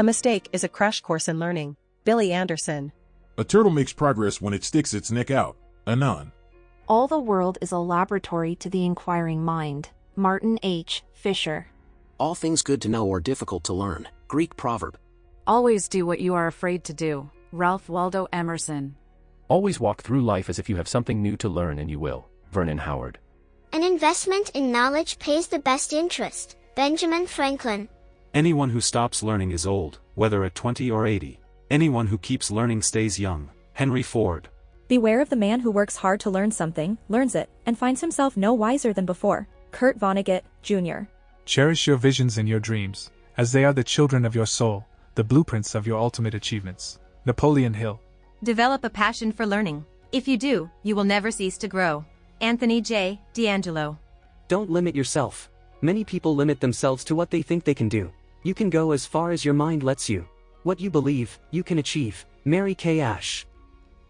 A mistake is a crash course in learning. Billy Anderson. A turtle makes progress when it sticks its neck out. Anon. All the world is a laboratory to the inquiring mind. Martin H. Fisher. All things good to know are difficult to learn. Greek proverb. Always do what you are afraid to do. Ralph Waldo Emerson. Always walk through life as if you have something new to learn, and you will. Vernon Howard. An investment in knowledge pays the best interest. Benjamin Franklin. Anyone who stops learning is old, whether at 20 or 80. Anyone who keeps learning stays young. Henry Ford. Beware of the man who works hard to learn something, learns it, and finds himself no wiser than before. Kurt Vonnegut, Jr. Cherish your visions and your dreams, as they are the children of your soul, the blueprints of your ultimate achievements. Napoleon Hill. Develop a passion for learning. If you do, you will never cease to grow. Anthony J. D'Angelo. Don't limit yourself. Many people limit themselves to what they think they can do. You can go as far as your mind lets you. What you believe, you can achieve. Mary Kay Ash.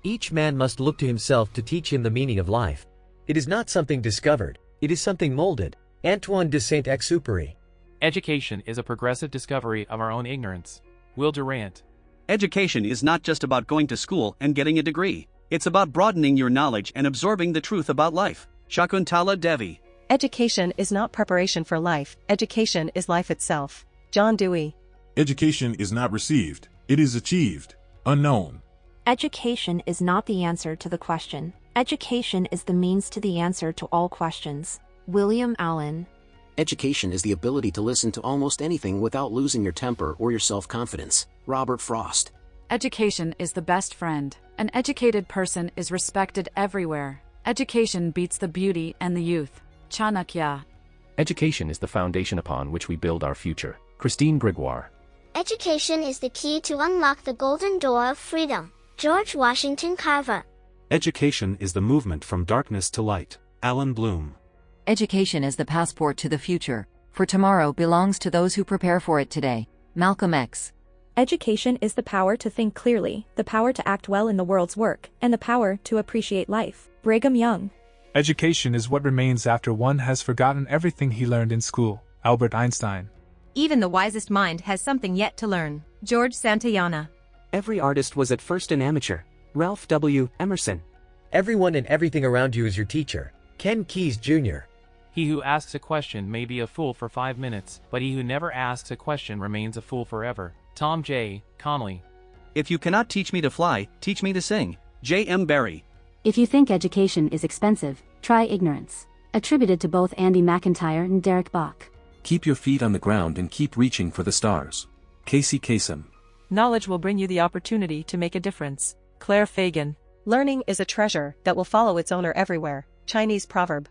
Each man must look to himself to teach him the meaning of life. It is not something discovered, it is something molded. Antoine de Saint-Exupéry. Education is a progressive discovery of our own ignorance. Will Durant. Education is not just about going to school and getting a degree. It's about broadening your knowledge and absorbing the truth about life. Shakuntala Devi. Education is not preparation for life. Education is life itself. John Dewey. Education is not received, it is achieved. Unknown. Education is not the answer to the question. Education is the means to the answer to all questions. William Allen. Education is the ability to listen to almost anything without losing your temper or your self-confidence. Robert Frost. Education is the best friend. An educated person is respected everywhere. Education beats the beauty and the youth. Chanakya. Education is the foundation upon which we build our future. Christine Gregoire. Education is the key to unlock the golden door of freedom. George Washington Carver. Education is the movement from darkness to light. Alan Bloom. Education is the passport to the future, for tomorrow belongs to those who prepare for it today. Malcolm X. Education is the power to think clearly, the power to act well in the world's work, and the power to appreciate life. Brigham Young. Education is what remains after one has forgotten everything he learned in school. Albert Einstein. Even the wisest mind has something yet to learn. George Santayana. Every artist was at first an amateur. Ralph W. Emerson. Everyone and everything around you is your teacher. Ken Keyes, Jr. He who asks a question may be a fool for 5 minutes, but he who never asks a question remains a fool forever. Tom J. Conley. If you cannot teach me to fly, teach me to sing. J. M. Barrie. If you think education is expensive, try ignorance. Attributed to both Andy McIntyre and Derek Bach. Keep your feet on the ground and keep reaching for the stars. Casey Kasem. Knowledge will bring you the opportunity to make a difference. Claire Fagan. Learning is a treasure that will follow its owner everywhere. Chinese proverb.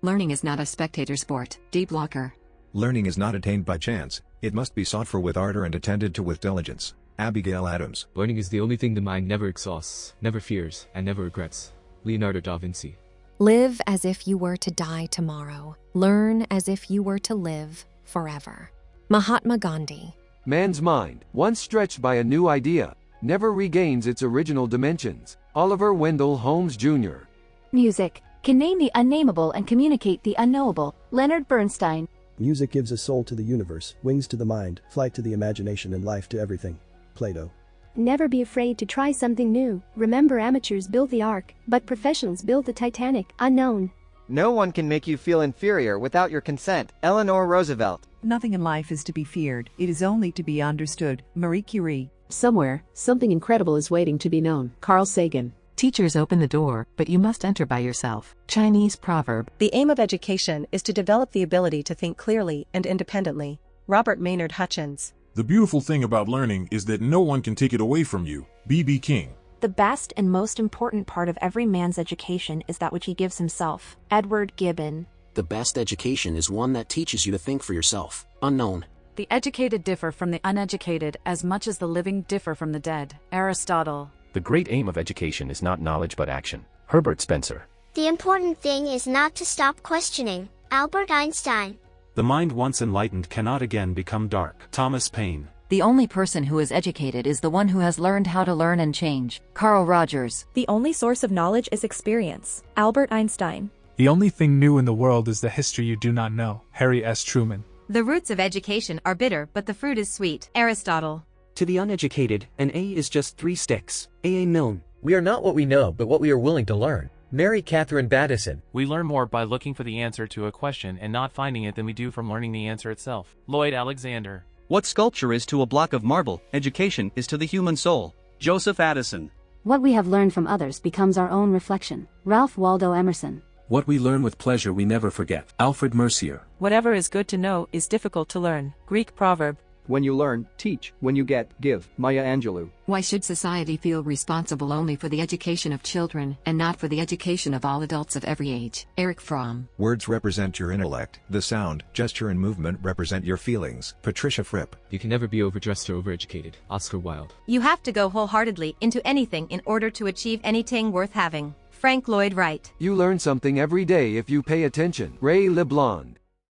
Learning is not a spectator sport. Deep Locker. Learning is not attained by chance, it must be sought for with ardor and attended to with diligence. Abigail Adams. Learning is the only thing the mind never exhausts, never fears, and never regrets. Leonardo da Vinci. Live as if you were to die tomorrow. Learn as if you were to live forever. Mahatma Gandhi. Man's mind, once stretched by a new idea, never regains its original dimensions. Oliver Wendell Holmes, Jr. Music can name the unnameable and communicate the unknowable. Leonard Bernstein. Music gives a soul to the universe, wings to the mind, flight to the imagination, and life to everything. Plato. Never be afraid to try something new. Remember, amateurs build the Ark, but professionals build the Titanic. Unknown. No one can make you feel inferior without your consent. Eleanor Roosevelt. Nothing in life is to be feared. It is only to be understood. Marie Curie. Somewhere, something incredible is waiting to be known. Carl Sagan. Teachers open the door, but you must enter by yourself. Chinese proverb. The aim of education is to develop the ability to think clearly and independently. Robert Maynard Hutchins. The beautiful thing about learning is that no one can take it away from you. B.B. King. The best and most important part of every man's education is that which he gives himself. Edward Gibbon. The best education is one that teaches you to think for yourself. Unknown. The educated differ from the uneducated as much as the living differ from the dead. Aristotle. The great aim of education is not knowledge but action. Herbert Spencer. The important thing is not to stop questioning. Albert Einstein. The mind once enlightened cannot again become dark. Thomas Paine. The only person who is educated is the one who has learned how to learn and change. Carl Rogers. The only source of knowledge is experience. Albert Einstein. The only thing new in the world is the history you do not know. Harry S. Truman. The roots of education are bitter, but the fruit is sweet. Aristotle. To the uneducated, an A is just 3 sticks. A Milne. We are not what we know but what we are willing to learn. Mary Catherine Battison. We learn more by looking for the answer to a question and not finding it than we do from learning the answer itself. Lloyd Alexander. What sculpture is to a block of marble, education is to the human soul. Joseph Addison. What we have learned from others becomes our own reflection. Ralph Waldo Emerson. What we learn with pleasure we never forget. Alfred Mercier. Whatever is good to know is difficult to learn. Greek proverb. When you learn, teach. When you get, give. Maya Angelou. Why should society feel responsible only for the education of children, and not for the education of all adults of every age? Eric Fromm. Words represent your intellect. The sound, gesture and movement represent your feelings. Patricia Fripp. You can never be overdressed or overeducated. Oscar Wilde. You have to go wholeheartedly into anything in order to achieve anything worth having. Frank Lloyd Wright. You learn something every day if you pay attention. Ray LeBlanc.